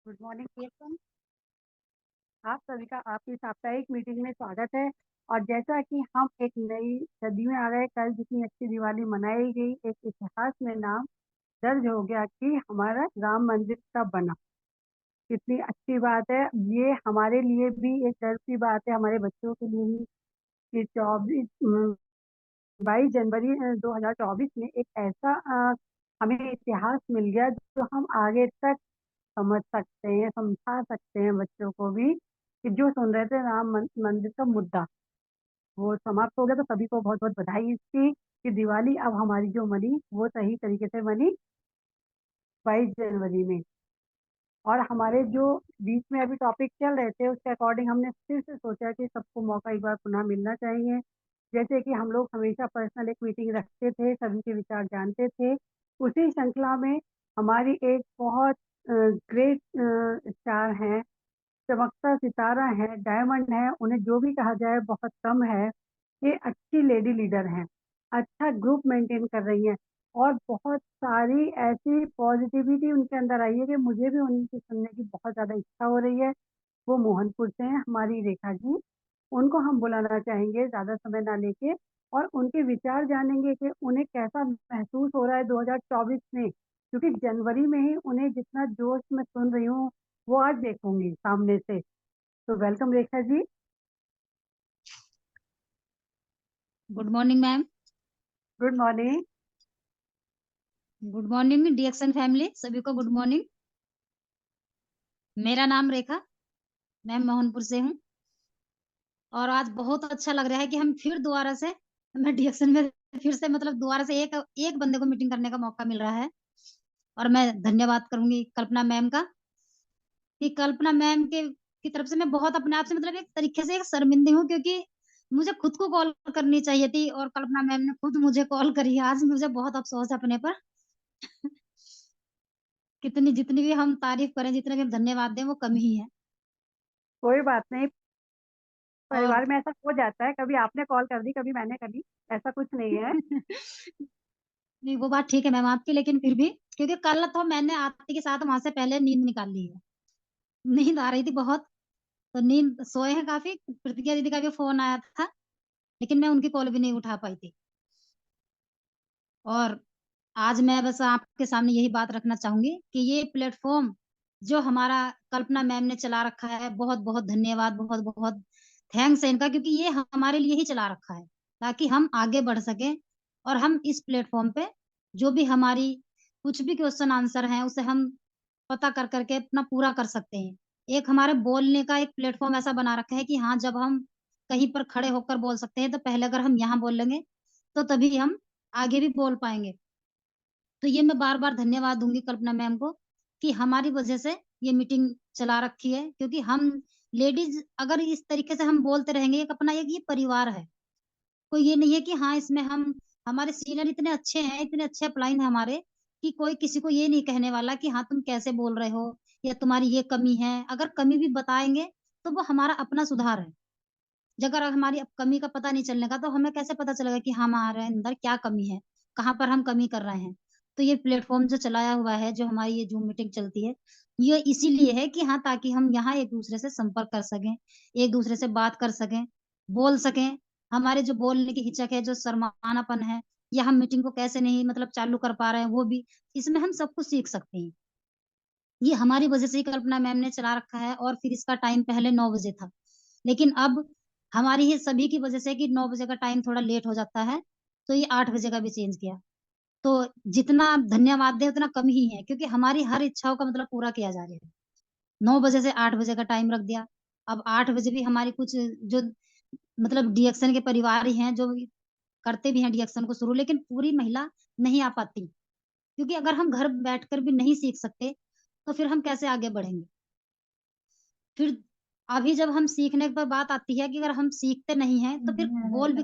Good morning Ketan. आप सभी का आपकी साप्ताहिक मीटिंग में स्वागत है। और जैसा कि हम एक नई सदी में आ गए, कल जितनी अच्छी दिवाली मनाई गई, एक इतिहास में नाम दर्ज हो गया कि हमारा राम मंदिर का बना। कितनी अच्छी बात है। ये हमारे लिए भी एक गर्व की बात है, हमारे बच्चों के लिए भी कि 22 जनवरी 2024 में एक ऐसा हमें इतिहास मिल गया जो हम आगे तक समझ सकते हैं, समझा सकते हैं बच्चों को भी कि जो सुन रहे थे राम मंदिर का मुद्दा वो समाप्त हो गया। तो सभी को बहुत बहुत बधाई इसकी कि दिवाली अब हमारी जो मनी वो सही तरीके से मनी 22 जनवरी में। और हमारे जो बीच में अभी टॉपिक चल रहे थे उसके अकॉर्डिंग हमने फिर से सोचा कि सबको मौका एक बार पुनः मिलना चाहिए। जैसे कि हम लोग हमेशा पर्सनल एक मीटिंग रखते थे, सभी के विचार जानते थे, उसी श्रृंखला में हमारी एक बहुत ग्रेट स्टार हैं, चमकता सितारा है, डायमंड है, उन्हें जो भी कहा जाए बहुत कम है। ये अच्छी लेडी लीडर हैं, अच्छा ग्रुप मेंटेन कर रही हैं, और बहुत सारी ऐसी पॉजिटिविटी उनके अंदर आई है कि मुझे भी उनकी सुनने की बहुत ज्यादा इच्छा हो रही है। वो मोहनपुर से हैं, हमारी रेखा जी। उनको हम बुलाना चाहेंगे ज्यादा समय ना लेके, और उनके विचार जानेंगे कि उन्हें कैसा महसूस हो रहा है 2024 में, क्योंकि जनवरी में ही उन्हें जितना जोश में सुन रही हूँ वो आज देखूंगी सामने से। तो welcome Rekha ji. Good morning ma'am. Good morning. Good morning DXN family, सभी को गुड मॉर्निंग। मेरा नाम रेखा, मैं मोहनपुर से हूँ। और आज बहुत अच्छा लग रहा है कि हम फिर दोबारा से मैं डीएक्सन में फिर से मतलब दोबारा से एक एक बंदे को मीटिंग करने का मौका मिल रहा है। और मैं धन्यवाद करूंगी कल्पना मैम का, कि कल्पना मैम के की तरफ से मैं बहुत अपने आप से मतलब एक तरीके से एक शर्मिंदी हूँ, क्योंकि मुझे खुद को कॉल करनी चाहिए थी और कल्पना मैम ने खुद मुझे कॉल करी। आज मुझे बहुत अफसोस है अपने पर। कितनी जितनी भी हम तारीफ करें, जितने भी हम धन्यवाद दें, वो कम ही है। कोई बात नहीं, और परिवार में ऐसा हो जाता है, कभी आपने कॉल कर दी कभी मैंने करी, ऐसा कुछ नहीं है। नहीं, वो बात ठीक है मैम आपकी, लेकिन फिर भी क्योंकि कल तो मैंने आरती के साथ वहां से पहले नींद निकाल ली है। नींद आ रही थी बहुत, तो नींद सोए हैं काफी। प्रतिज्ञा दीदी का भी फोन आया था, लेकिन मैं उनकी कॉल भी नहीं उठा पाई थी। और आज मैं बस आपके सामने यही बात रखना चाहूंगी कि ये प्लेटफॉर्म जो हमारा कल्पना मैम ने चला रखा है, बहुत बहुत धन्यवाद, बहुत बहुत थैंक्स है इनका, क्योंकि ये हमारे लिए ही चला रखा है ताकि हम आगे बढ़ सकें। और हम इस प्लेटफॉर्म पे जो भी हमारी कुछ भी क्वेश्चन आंसर हैं उसे हम पता कर करके अपना पूरा कर सकते हैं। एक हमारे बोलने का एक प्लेटफॉर्म ऐसा बना रखा है कि हाँ, जब हम कहीं पर खड़े होकर बोल सकते हैं, तो पहले अगर हम यहाँ बोल लेंगे तो तभी हम आगे भी बोल पाएंगे। तो ये मैं बार बार धन्यवाद दूंगी कल्पना मैम को कि हमारी वजह से ये मीटिंग चला रखी है, क्योंकि हम लेडीज अगर इस तरीके से हम बोलते रहेंगे, एक अपना एक ये परिवार है। कोई ये नहीं है कि हाँ इसमें हम, हमारे सीनियर इतने अच्छे हैं, इतने अच्छे अपलाइन है हमारे, कि कोई किसी को ये नहीं कहने वाला कि हाँ तुम कैसे बोल रहे हो या तुम्हारी ये कमी है। अगर कमी भी बताएंगे तो वो हमारा अपना सुधार है। अगर हमारी अब कमी का पता नहीं चलने का, तो हमें कैसे पता चलेगा कि हमारे अंदर क्या कमी है, कहाँ पर हम कमी कर रहे हैं। तो ये प्लेटफॉर्म जो चलाया हुआ है, जो हमारी ये जूम मीटिंग चलती है, ये इसीलिए है कि हाँ, ताकि हम यहाँ एक दूसरे से संपर्क कर सकें, एक दूसरे से बात कर सकें, बोल सकें। हमारे जो बोलने की हिचक है, जो शर्मानापन है, या हम मीटिंग को कैसे नहीं मतलब चालू कर पा रहे हैं, वो भी इसमें हम सब कुछ सीख सकते हैं। ये हमारी वजह से ही कल्पना मैम ने चला रखा है। और फिर इसका टाइम पहले 9 बजे था, लेकिन अब हमारी ही सभी की वजह से कि 9 बजे का टाइम थोड़ा लेट हो जाता है, तो ये 8 बजे का भी चेंज किया। तो जितना आप धन्यवाद दें उतना कम ही है, क्योंकि हमारी हर इच्छाओं का मतलब पूरा किया जा रहा है। 9 बजे से 8 बजे का टाइम रख दिया। अब 8 बजे भी हमारी कुछ जो मतलब डीएक्शन के परिवार ही हैं, जो करते भी हैं डीएक्शन को शुरू, लेकिन पूरी महिला नहीं आ पाती, क्योंकि अगर हम घर बैठकर भी नहीं सीख सकते तो फिर हम कैसे आगे बढ़ेंगे। फिर अभी जब हम सीखने पर बात आती है कि अगर हम सीखते नहीं हैं तो फिर बोल भी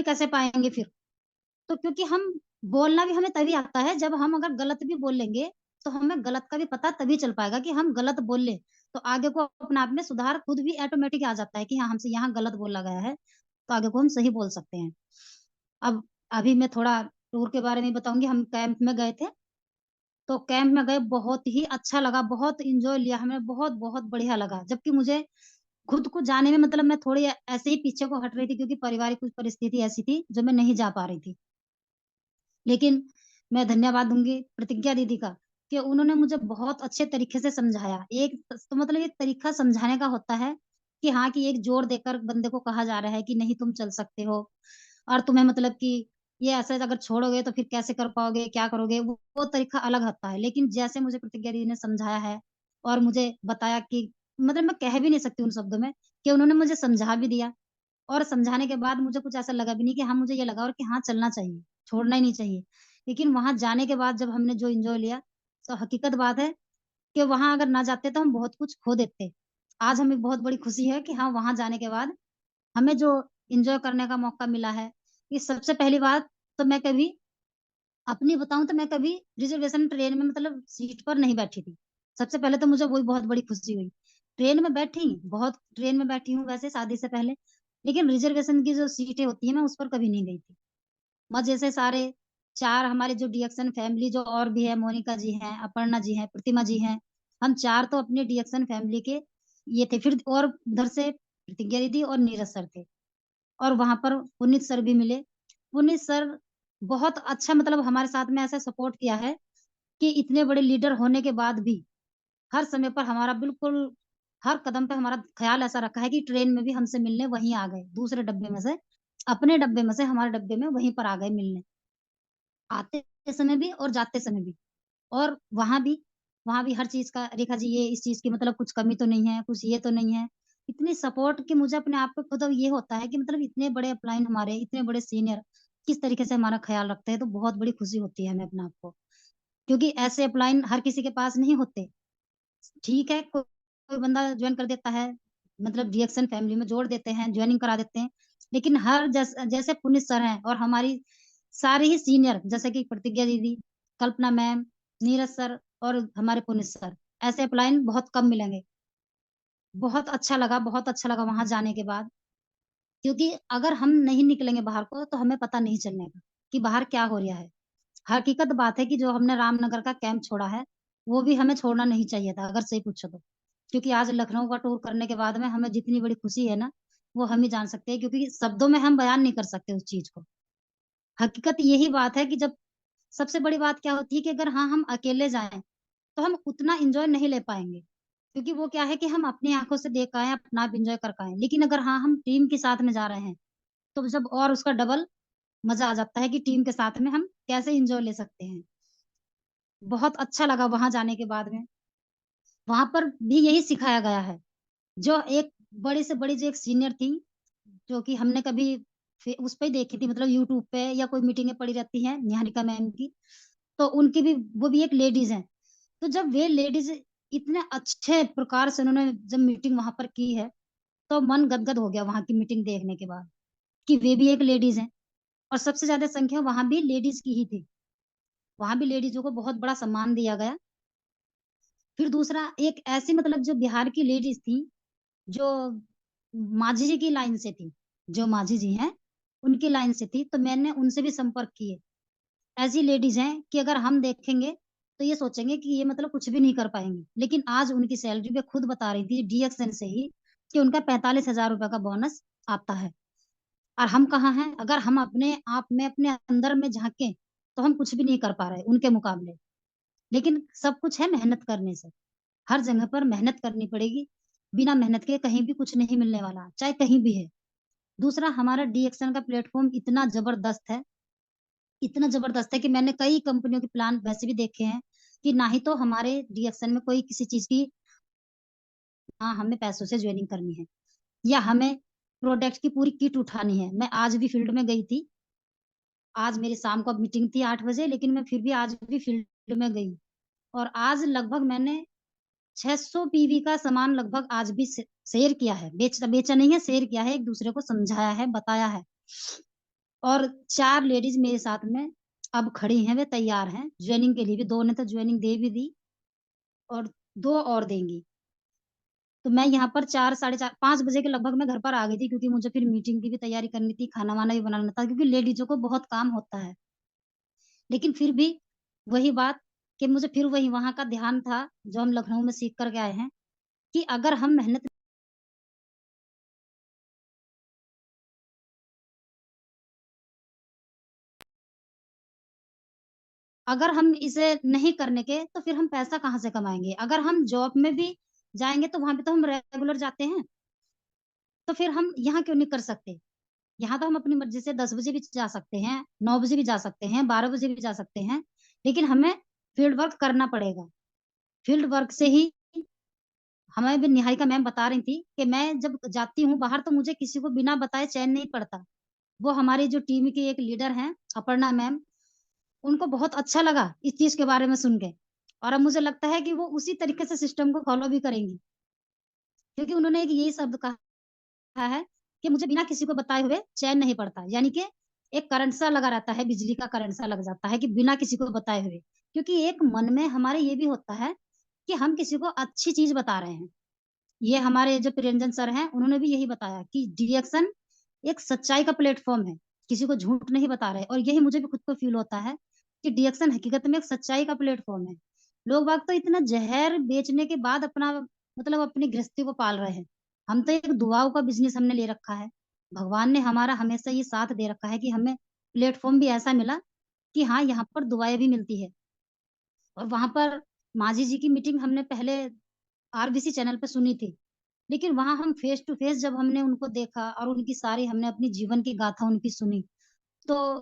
कैसे पाएंगे फिर। तो क्योंकि हम बोलना भी हमें तभी आता है जब हम अगर गलत भी बोल लेंगे, तो हमें गलत का भी पता तभी चल पाएगा कि हम गलत बोल ले। तो आगे को अपने आप में सुधार खुद भी ऑटोमेटिक आ जाता है कि हाँ, हमसे यहाँ गलत बोला गया है, तो आगे को हम सही बोल सकते हैं। अब अभी मैं थोड़ा टूर के बारे में बताऊंगी। हम कैंप में गए थे, तो कैंप में गए, बहुत ही अच्छा लगा, बहुत एन्जॉय लिया हमें, बहुत-बहुत बढ़िया लगा। जबकि मुझे खुद को जाने में मतलब मैं थोड़ी ऐसे ही पीछे को हट रही थी क्योंकि पारिवारिक कुछ परिस्थिति ऐसी थी, जो मैं नहीं जा पा रही थी। लेकिन मैं धन्यवाद दूँगी प्रतिज्ञा दीदी का कि उन्होंने मुझे बहुत अच्छे तरीके से समझाया। एक तो मतलब एक तरीका समझाने का होता है कि हाँ, कि एक ज़ोर देकर बंदे को कहा जा रहा है कि नहीं तुम चल सकते हो और तुम्हें मतलब कि ये ऐसे अगर छोड़ोगे तो फिर कैसे कर पाओगे, क्या करोगे? वो तरीका अलग होता है। लेकिन जैसे मुझे प्रतिज्ञा दीदी ने समझाया है और मुझे बताया कि मतलब मैं कह भी नहीं सकती उन शब्दों में कि उन्होंने मुझे समझा भी दिया और समझाने के बाद मुझे कुछ ऐसा लगा भी नहीं कि हाँ, मुझे ये लगा और कि हाँ, चलना चाहिए, छोड़ना ही नहीं चाहिए। लेकिन वहाँ जाने के बाद जब हमने जो एन्जॉय लिया, तो हकीकत बात है कि वहाँ अगर ना जाते तो हम बहुत कुछ खो देते। आज हमें बहुत बड़ी खुशी है कि हाँ, वहाँ जाने के बाद हमें जो एन्जॉय करने का मौका मिला है, कि सबसे पहली बात तो मैं कभी अपनी बताऊँ तो मैं कभी रिज़र्वेशन ट्रेन में मतलब सीट पर नहीं बैठी थी। सबसे पहले तो मुझे वही बहुत बड़ी खुशी हुई। ट्रेन में बैठी, बहुत ट्रेन में बैठी हूँ वैसे शादी से पहले, लेकिन रिज़र्वेशन की जो सीटें होती हैं, मैं उस पर कभी नहीं गई थी। मज़े से सारे 4 हमारे जो डीएक्सन फैमिली जो और भी है, मोनिका जी हैं, अपर्णा जी हैं, प्रतिमा जी हैं, हम 4 तो अपने डीएक्सन फैमिली के ये थे। फिर और उधर से प्रतिज्ञा दीदी और नीरज सर थे और वहाँ पर पुनीत सर भी मिले। पुनीत सर बहुत अच्छा मतलब हमारे साथ में ऐसा सपोर्ट किया है कि इतने बड़े लीडर होने के बाद भी हर समय पर हमारा बिल्कुल हर कदम पे हमारा ख़्याल ऐसा रखा है कि ट्रेन में भी हमसे मिलने वहीं आ गए, दूसरे डब्बे में से, अपने डब्बे में से हमारे डब्बे में वहीं पर आ गए मिलने। आते समय भी और जाते समय भी। और वहाँ भी हर चीज़ का रेखा जी ये इस चीज़ की मतलब कुछ कमी तो नहीं है, कुछ ये तो नहीं है। इतनी सपोर्ट कि मुझे अपने आप पे खुद अब ये होता है कि मतलब इतने बड़े अपलाइन हमारे, इतने बड़े सीनियर किस तरीके से हमारा ख़्याल रखते हैं, तो बहुत बड़ी खुशी होती है हमें अपने आप को। क्योंकि ऐसे अपलाइन हर किसी के पास नहीं होते। ठीक है, कोई बंदा जॉइन कर देता है, मतलब रिएक्शन फैमिली में जोड़ देते हैं, जॉइनिंग करा देते हैं। लेकिन हर जैसे पुनीत सर हैं और हमारी सारे ही सीनियर जैसे कि प्रतिज्ञा दीदी, कल्पना मैम, नीरज सर और हमारे पुनीत सर, ऐसे अपलाइन बहुत कम मिलेंगे। बहुत अच्छा लगा वहाँ जाने के बाद, क्योंकि अगर हम नहीं निकलेंगे बाहर को तो हमें पता नहीं चलने का कि बाहर क्या हो रहा है। हकीकत बात है कि जो हमने रामनगर का कैंप छोड़ा है, वो भी हमें छोड़ना नहीं चाहिए था अगर सही पूछो तो। क्योंकि आज लखनऊ का टूर करने के बाद में हमें जितनी बड़ी खुशी है ना, वो हम ही जान सकते हैं क्योंकि शब्दों में हम बयान नहीं कर सकते उस चीज़ को। हकीकत यही बात है कि जब सबसे बड़ी बात क्या होती है कि अगर हाँ, हम अकेले जाएँ, तो हम उतना एन्जॉय नहीं ले पाएँगे। क्योंकि वो क्या है कि हम अपनी आँखों से देख आए, अपना आप एन्जॉय कर के आएँ। लेकिन अगर हाँ, हम टीम के साथ में जा रहे हैं, तो जब और उसका डबल मज़ा आ जाता है कि टीम के साथ में हम कैसे एन्जॉय ले सकते हैं। बहुत अच्छा लगा वहाँ जाने के बाद में। वहाँ पर भी यही सिखाया गया है। जो एक बड़ी से बड़ी जो एक सीनियर थी, जो कि हमने कभी उस पे ही देखी थी मतलब यूट्यूब पे या कोई मीटिंगें पड़ी रहती हैं, निहारिका मैम की, तो उनकी भी वो भी एक लेडीज़ हैं। तो जब वे लेडीज़ इतने अच्छे प्रकार से उन्होंने जब मीटिंग वहाँ पर की है, तो मन गदगद हो गया वहाँ की मीटिंग देखने के बाद, कि वे भी एक लेडीज़ हैं और सबसे ज़्यादा संख्या वहाँ भी लेडीज़ की ही थी। वहाँ भी लेडीज़ों को बहुत बड़ा सम्मान दिया गया। फिर दूसरा एक ऐसी मतलब जो बिहार की लेडीज़ थी, जो मांझी जी की लाइन से थी, जो मांझी जी हैं, उनकी लाइन से थी, तो मैंने उनसे भी संपर्क किए। ऐसी लेडीज़ हैं कि अगर हम देखेंगे, तो ये सोचेंगे कि ये मतलब कुछ भी नहीं कर पाएँगी। लेकिन आज उनकी सैलरी वे खुद बता रही थी डीएक्सएन से ही कि उनका 45,000 रुपए का बोनस आता है। और हम कहाँ हैं? अगर हम अपने आप में, अपने अंदर में झाँकें, तो हम कुछ भी नहीं कर पा रहे उनके मुकाबले। लेकिन सब कुछ है मेहनत करने से। हर जगह पर मेहनत करनी पड़ेगी। बिना मेहनत के कहीं भी कुछ नहीं मिलने वाला, चाहे कहीं भी है। दूसरा हमारा डीएक्सएन का प्लेटफ़ॉर्म इतना ज़बरदस्त है कि मैंने कई कंपनियों के प्लान वैसे भी देखे हैं कि ना ही तो हमारे डीएक्सएन में कोई किसी चीज़ की हाँ, हमें पैसों से जॉइनिंग करनी है या हमें प्रोडक्ट की पूरी किट उठानी है। मैं आज भी फील्ड में गई थी। आज मेरी शाम को अब मीटिंग थी 8 बजे लेकिन मैं फिर भी आज भी फील्ड में गई और आज लगभग मैंने 600 पीवी का सामान लगभग आज भी शेयर किया है। बेचा नहीं है, शेयर किया है, एक-दूसरे को समझाया है, बताया है। और 4 लेडीज़ मेरे साथ में अब खड़ी हैं, वे तैयार हैं जॉइनिंग के लिए भी। 2 ने तो जॉइनिंग दे भी दी और 2 और देंगी। तो मैं यहाँ पर 4 साढ़े 4 5 बजे के लगभग मैं घर पर आ गई थी क्योंकि मुझे फिर मीटिंग की भी तैयारी करनी थी, खाना-वाना भी बनाना था क्योंकि लेडीज़ों को बहुत काम होता है। लेकिन फिर भी वही बात कि मुझे फिर वही वहाँ का ध्यान था, जो हम लखनऊ में सीख कर के आए हैं, कि अगर हम मेहनत अगर हम इसे नहीं करने के, तो फिर हम पैसा कहाँ से कमाएँगे? अगर हम जॉब में भी जाएँगे, तो वहाँ पे तो हम रेगुलर जाते हैं, तो फिर हम यहाँ क्यों नहीं कर सकते? यहाँ तो हम अपनी मर्ज़ी से 10 बजे भी जा सकते हैं, 9 बजे भी जा सकते हैं, 12 बजे भी जा सकते हैं, लेकिन हमें फील्ड वर्क करना पड़ेगा। फील्ड वर्क से ही हमें भी निहारिका मैम बता रही थी कि मैं जब जाती हूँ बाहर, तो मुझे किसी को बिना बताए चैन नहीं पड़ता। वो हमारी जो टीम की एक लीडर हैं, अपर्णा मैम, उनको बहुत अच्छा लगा इस चीज़ के बारे में सुन के, और अब मुझे लगता है कि वो उसी तरीके से सिस्टम को फ़ॉलो भी करेंगी। क्योंकि उन्होंने एक यही शब्द कहा है कि मुझे बिना किसी को बताए हुए चैन नहीं पड़ता। यानी कि एक करंट सा लगा रहता है, बिजली का करंट सा लग जाता है कि बिना किसी को बताए हुए। क्योंकि एक मन में हमारे ये भी होता है कि हम किसी को अच्छी चीज़ बता रहे हैं। ये हमारे जो प्रियंजन सर हैं, उन्होंने भी यही बताया कि डीएक्शन एक सच्चाई का प्लेटफ़ॉर्म है, किसी को झूठ नहीं बता रहे, और यही मुझे भी खुद को फ़ील होता है कि डीएक्शन हकीकत में एक सच्चाई का प्लेटफ़ॉर्म है। लोग बाग तो इतना ज़हर बेचने के बाद अपना मतलब अपनी गृहस्थी को पाल रहे हैं। हम तो एक दुआओं का बिज़नेस हमने ले रखा है। भगवान ने हमारा हमेशा ये साथ दे रखा है कि हमें प्लेटफ़ॉर्म भी ऐसा मिला कि हाँ, यहाँ पर दुआएँ भी मिलती है। और वहाँ पर माँझी जी की मीटिंग हमने पहले आरबीसी चैनल पे सुनी थी। लेकिन वहाँ हम फेस टू फेस जब हमने उनको देखा और उनकी सारी हमने अपनी जीवन की गाथा उनकी सुनी, तो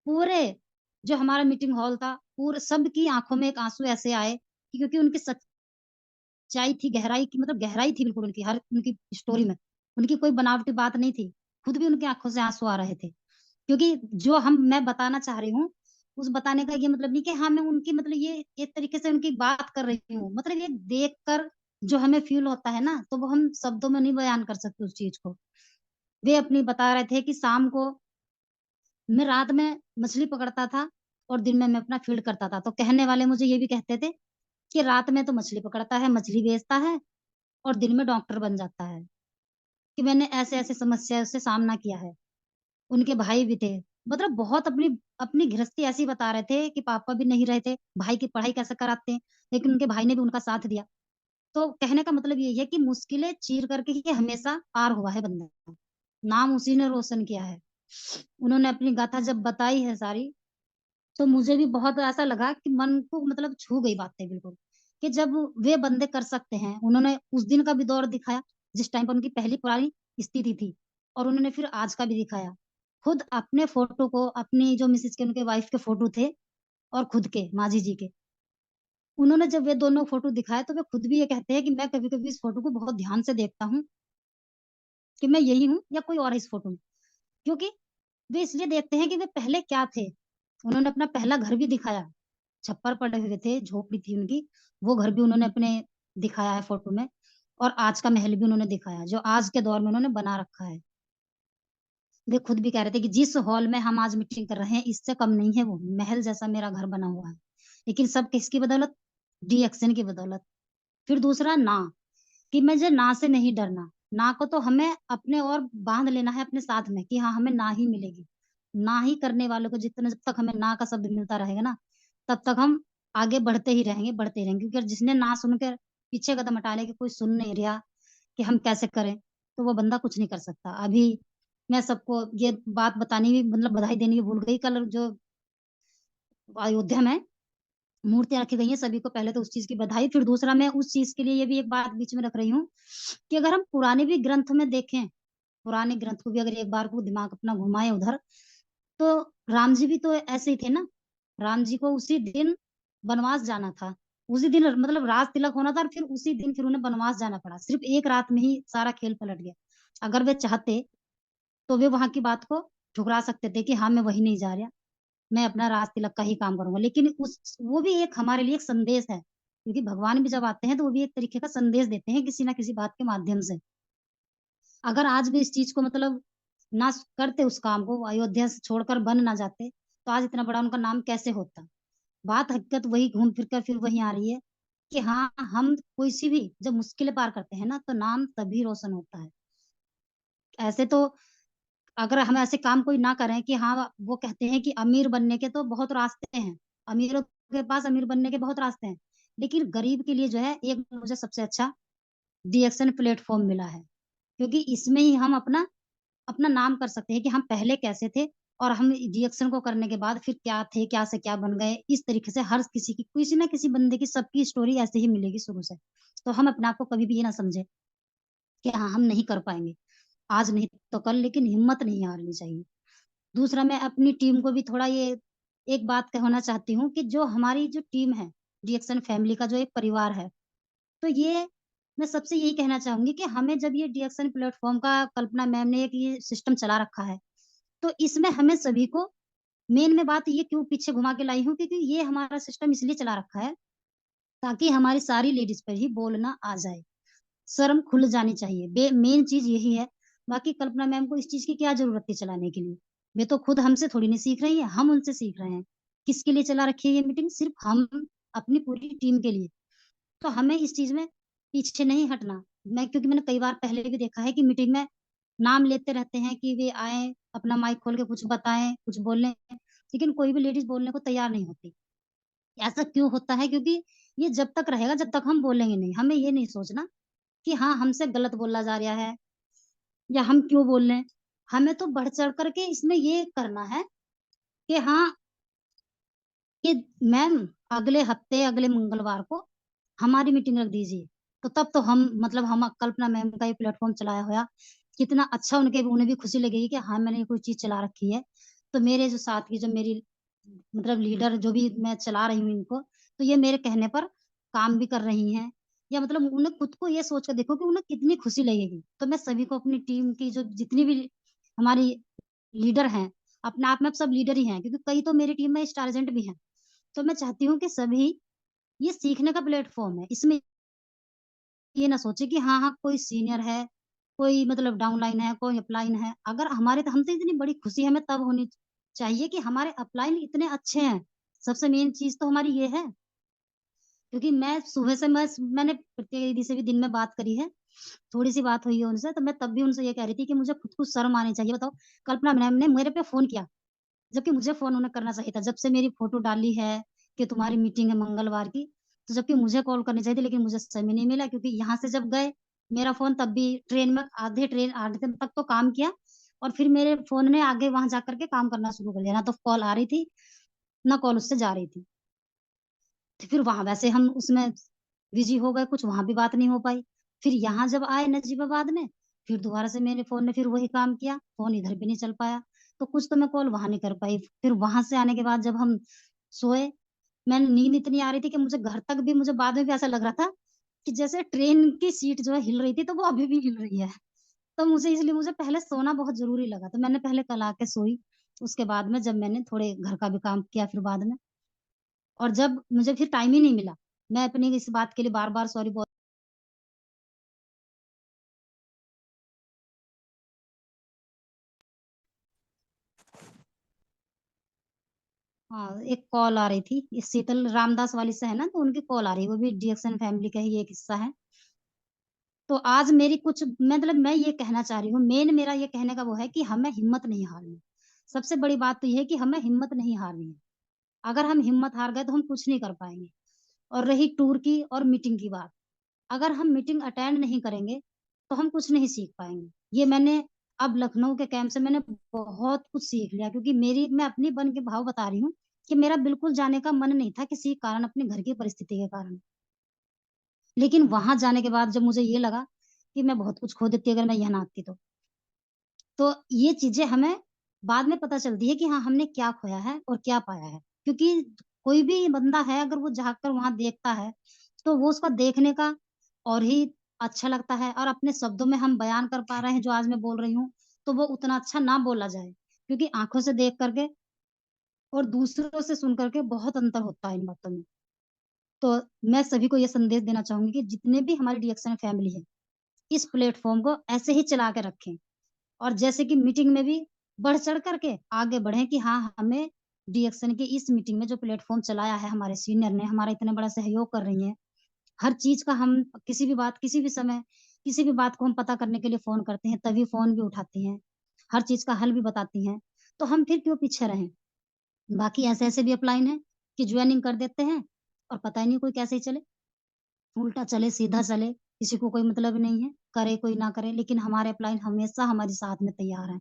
पूरे जो हमारा मीटिंग हॉल था, पूरे सबकी आँखों में एक आँसू ऐसे आए कि क्योंकि उनकी सच्चाई थी, गहराई की मतलब गहराई थी बिल्कुल उनकी हर उनकी स्टोरी में। उनकी कोई बनावटी बात नहीं थी। खुद भी उनकी आँखों से आँसू आ रहे थे। क्योंकि जो मैं बताना चाह रही हूँ, उस बताने का ये मतलब नहीं कि हाँ, मैं उनकी मतलब ये एक तरीके से उनकी बात कर रही हूँ। मतलब ये देख कर जो हमें फ़ील होता है ना, तो वो हम शब्दों में नहीं बयान कर सकते उस चीज़ को। वे अपनी बता रहे थे कि शाम को मैं रात में मछली पकड़ता था और दिन में मैं अपना फ़ील्ड करता था। तो कहने वाले मुझे ये भी कहते थे कि रात में तो मछली पकड़ता है, मछली बेचता है और दिन में डॉक्टर बन जाता है। कि मैंने ऐसे-ऐसे समस्या से सामना किया है। उनके भाई भी थे। मतलब बहुत अपनी अपनी गृहस्थी ऐसी बता रहे थे कि पापा भी नहीं रहे थे, भाई की पढ़ाई कैसे कराते हैं, लेकिन उनके भाई ने भी उनका साथ दिया। तो कहने का मतलब यही है कि मुश्किलें चीर करके ही हमेशा पार हुआ है बंदा। नाम उसी ने रोशन किया है। उन्होंने अपनी गाथा जब बताई है सारी, तो मुझे भी बहुत ऐसा लगा कि मन को मतलब छू गई बातें बिल्कुल, कि जब वे बंदे कर सकते हैं, उन्होंने उस दिन का भी दौर दिखाया, जिस टाइम पर उनकी पहली पुरानी स्थिति थी, और उन्होंने फिर आज का भी दिखाया। खुद अपने फ़ोटो को अपनी जो मिसेज़ के उनके वाइफ़ के फ़ोटो थे और खुद के, माँ जी के, उन्होंने जब वे दोनों फ़ोटो दिखाए, तो वे खुद भी ये कहते हैं कि मैं कभी-कभी इस फ़ोटो को बहुत ध्यान से देखता हूँ कि मैं यही हूँ या कोई और है इस फ़ोटो में। क्योंकि वे इसलिए देखते हैं कि वे पहले क्या थे। उन्होंने अपना पहला घर भी दिखाया, छप्पर पड़े हुए थे, झोपड़ी थी उनकी, वो घर भी उन्होंने अपने दिखाया है फ़ोटो में, और आज का महल भी उन्होंने दिखाया, जो आज के दौर में उन्होंने बना रखा है। वे खुद भी कह रहे थे कि जिस हॉल में हम आज मीटिंग कर रहे हैं, इससे कम नहीं है वो, महल जैसा मेरा घर बना हुआ है। लेकिन सब किसकी बदौलत? डीएक्शन की बदौलत। फिर दूसरा ना, कि मुझे ना से नहीं डरना। ना को तो हमें अपने और बाँध लेना है अपने साथ में कि हाँ, हमें ना ही मिलेगी। ना ही करने वालों को जितना जब तक हमें ना का शब्द मिलता रहेगा ना, तब तक हम आगे बढ़ते ही रहेंगे, बढ़ते ही रहेंगे। क्योंकि जिसने ना सुनकर पीछे कदम हटा लिया कि कोई सुन नहीं रहा कि हम कैसे करें, तो वो बंदा कुछ नहीं कर सकता। अभी मैं सबको ये बात बतानी भी मतलब बधाई देनी भी भूल गई। कल जो अयोध्या में मूर्तियाँ रखी गई हैं, सभी को पहले तो उस चीज़ की बधाई, फिर दूसरा मैं उस चीज़ के लिए ये भी एक बात बीच में रख रही हूँ कि अगर हम पुराने भी ग्रंथ में देखें, पुराने ग्रंथ को भी अगर एक बार को दिमाग अपना घुमाएँ उधर, तो राम जी भी तो ऐसे ही थे ना। राम जी को उसी दिन वनवास जाना था। उसी दिन मतलब राज तिलक होना था और फिर उसी दिन फिर उन्हें वनवास जाना पड़ा। सिर्फ़ एक रात में ही सारा खेल पलट गया। अगर वे चाहते, तो वे वहाँ की बात को ठुकरा सकते थे कि हाँ, मैं वहीं नहीं जा रहा। मैं अपना राज तिलक का ही काम करूँगा। लेकिन उस वो भी एक हमारे लिए एक संदेश है, क्योंकि भगवान भी जब आते हैं तो वो भी एक तरीके का संदेश देते हैं किसी न किसी बात के माध्यम से। अगर आज भी इस चीज़ को मतलब ना करते उस काम को, अयोध्या से छोड़कर बन ना जाते, तो आज इतना बड़ा उनका नाम कैसे होता? बात हकीकत वही घूम फिर कर फिर वही आ रही है कि हाँ, हम कोई-सी भी जब मुश्किलें पार करते हैं ना, तो नाम तभी रोशन होता है। ऐसे तो अगर हम ऐसे काम कोई ना करें कि हाँ, वो कहते हैं कि अमीर बनने के तो बहुत रास्ते हैं। अमीरों के पास अमीर बनने के बहुत रास्ते हैं, लेकिन गरीब के लिए जो है एक मुझे सबसे अच्छा डीएक्सन प्लेटफ़ॉर्म मिला है। क्योंकि इसमें ही हम अपना अपना नाम कर सकते हैं कि हम पहले कैसे थे और हम डीएक्सन को करने के बाद फिर क्या थे, क्या से क्या बन गए। इस तरीके से हर किसी की किसी न किसी बंदे की सबकी स्टोरी ऐसे ही मिलेगी शुरू से। तो हम अपने आप को कभी भी ये ना समझें कि हाँ, हम नहीं कर पाएँगे। आज नहीं तो कल, लेकिन हिम्मत नहीं हारनी चाहिए। दूसरा, मैं अपनी टीम को भी थोड़ा ये एक बात कहना चाहती हूँ कि जो हमारी जो टीम है, डीएक्सन फैमिली का जो एक परिवार है, तो ये मैं सबसे यही कहना चाहूँगी कि हमें जब ये डीएक्सन प्लेटफ़ॉर्म का कल्पना मैम ने एक ये सिस्टम चला रखा है, तो इसमें हमें सभी को मेन में बात ये क्यों पीछे घुमा के लाई हूँ, क्योंकि ये हमारा सिस्टम इसलिए चला रखा है, ताकि हमारी सारी लेडीज़ पर ही बोलना आ जाए। शर्म खुल जानी चाहिए। मेन चीज़ यही है। बाकी कल्पना मैम को इस चीज़ की क्या ज़रूरत थी चलाने के लिए? वे तो खुद हमसे थोड़ी नहीं सीख रही हैं, हम उनसे सीख रहे हैं। किसके लिए चला रखी है ये मीटिंग? सिर्फ़ हम अपनी पूरी टीम के लिए। तो हमें इस चीज़ में पीछे नहीं हटना। क्योंकि मैंने कई बार पहले भी देखा है कि मीटिंग में नाम लेते रहते हैं कि वे आएँ, अपना माइक खोल के कुछ बताएँ, कुछ बोलें, लेकिन कोई भी लेडीज़ बोलने को तैयार नहीं होती। ऐसा क्यों होता है? क्योंकि ये जब तक रहेगा, जब तक हम बोलेंगे नहीं। हमें ये नहीं सोचना कि हाँ, हमसे गलत बोला जा रहा है या हम क्यों बोल रहे हैं। हमें तो बढ़-चढ़ कर के इसमें ये करना है कि हाँ, कि मैम अगले हफ्ते, अगले मंगलवार को हमारी मीटिंग रख दीजिए। तो तब तो हम मतलब हम कल्पना मैम का ये प्लेटफ़ॉर्म चलाया हुआ, कितना अच्छा उन्हें भी खुशी लगेगी कि हाँ, मैंने ये कोई चीज़ चला रखी है। तो मेरे जो साथ की जो मेरी मतलब लीडर जो भी मैं चला रही हूँ इनको, तो ये मेरे कहने पर काम भी कर रही हैं। या मतलब उन्हें खुद को ये सोच कर देखो कि उन्हें कितनी खुशी लगेगी। तो मैं सभी को अपनी टीम की जो जितनी भी हमारी लीडर हैं, अपने आप में अब सब लीडर ही हैं, क्योंकि कई तो मेरी टीम में स्टार एजेंट भी हैं। तो मैं चाहती हूँ कि सभी ये सीखने का प्लेटफ़ॉर्म है। इसमें ये ना सोचे कि हाँ, हाँ, कोई सीनियर है, कोई मतलब डाउनलाइन है, कोई अपलाइन है। अगर हमारे तो हम तो इतनी बड़ी खुशी हमें तब होनी चाहिए कि हमारे अपलाइन इतने अच्छे हैं। सबसे मेन चीज़ तो हमारी ये है, क्योंकि मैं सुबह से मैंने प्रीति दीदी से भी दिन में बात करी है, थोड़ी-सी बात हुई है उनसे, तो मैं तब भी उनसे ये कह रही थी कि मुझे खुद को शर्म आनी चाहिए। बताओ, कल्पना मैम ने मेरे पे फ़ोन किया, जबकि मुझे फ़ोन उन्हें करना चाहिए था। जब से मेरी फ़ोटो डाली है कि तुम्हारी मीटिंग है मंगलवार की, तो जबकि मुझे कॉल करनी चाहिए थी, लेकिन मुझे समय नहीं मिला, क्योंकि यहाँ से जब गए, मेरा फ़ोन तब भी ट्रेन में आधे दिन तक तो काम किया और फिर मेरे फ़ोन ने आगे वहाँ जाकर के काम करना शुरू कर दिया। ना तो कॉल आ रही थी, ना कॉल उससे जा रही थी। तो फिर वहाँ वैसे हम उसमें बिज़ी हो गए, कुछ वहाँ भी बात नहीं हो पाई। फिर यहाँ जब आए नजीबाबाद में, फिर दोबारा से मेरे फ़ोन ने फिर वही काम किया, फ़ोन इधर भी नहीं चल पाया। तो कुछ तो मैं कॉल वहाँ नहीं कर पाई। फिर वहाँ से आने के बाद जब हम सोए, मैं नींद इतनी आ रही थी कि मुझे घर तक भी मुझे बाद में भी ऐसा लग रहा था कि जैसे ट्रेन की सीट जो है हिल रही थी, तो वो अभी भी हिल रही है। तो मुझे पहले सोना बहुत ज़रूरी लगा, तो मैंने पहले कल आके सोई। उसके बाद में जब मैंने थोड़े घर का भी काम किया फिर बाद में, और जब मुझे फिर टाइम ही नहीं मिला, मैं अपनी इस बात के लिए बार-बार सॉरी बोल हाँ, एक कॉल आ रही थी, ये शीतल रामदास वाली से है ना, तो उनकी कॉल आ रही है, वो भी डीएक्सन फैमिली का ही एक हिस्सा है। तो आज मेरी कुछ मतलब मैं ये कहना चाह रही हूँ, मेन मेरा ये कहने का वो है कि हमें हिम्मत नहीं हारनी। सबसे बड़ी बात तो ये है कि हमें हिम्मत नहीं हारनी है। अगर हम हिम्मत हार गए तो हम कुछ नहीं कर पाएँगे। और रही टूर की और मीटिंग की बात, अगर हम मीटिंग अटेंड नहीं करेंगे, तो हम कुछ नहीं सीख पाएँगे। ये मैंने अब लखनऊ के कैंप से मैंने बहुत कुछ सीख लिया, क्योंकि मैं अपनी बन के भाव बता रही हूँ कि मेरा बिल्कुल जाने का मन नहीं था किसी कारण, अपने घर की परिस्थिति के कारण। लेकिन वहाँ जाने के बाद जब मुझे ये लगा कि मैं बहुत कुछ खो देती अगर मैं यहाँ ना आती तो। तो ये चीज़ें हमें बाद में पता चलती है कि हाँ, हमने क्या खोया है और क्या पाया है। क्योंकि कोई भी बंदा है अगर वो झाँक कर वहाँ देखता है, तो वो उसका देखने का और ही अच्छा लगता है, और अपने शब्दों में हम बयान कर पा रहे हैं जो आज मैं बोल रही हूँ, तो वो उतना अच्छा ना बोला जाए। क्योंकि आँखों से देख कर के और दूसरों से सुन कर के बहुत अंतर होता है इन बातों में। तो मैं सभी को ये संदेश देना चाहूँगी कि जितने भी हमारी डीएक्सन फैमिली है, इस प्लेटफ़ॉर्म को ऐसे ही चला के रखें। और जैसे कि मीटिंग में भी बढ़-चढ़ कर के आगे बढ़ें कि हाँ, हमें डीएक्सन की इस मीटिंग में जो प्लेटफ़ॉर्म चलाया है हमारे सीनियर ने, हमारा इतना बड़ा सहयोग कर रही हैं। हर चीज़ का हम किसी भी बात, किसी भी समय, किसी भी बात को हम पता करने के लिए फ़ोन करते हैं, तभी फ़ोन भी उठाती हैं। हर चीज़ का हल भी बताती हैं। तो हम फिर क्यों पीछे रहें? बाकी ऐसे-ऐसे भी अपलाइन हैं कि ज्वाइनिंग कर देते हैं और पता ही नहीं कोई कैसे ही चले, उल्टा चले, सीधा चले, किसी को कोई मतलब नहीं है, करे कोई ना करे, लेकिन हमारे अपलाइन हमेशा हमारे साथ में तैयार हैं।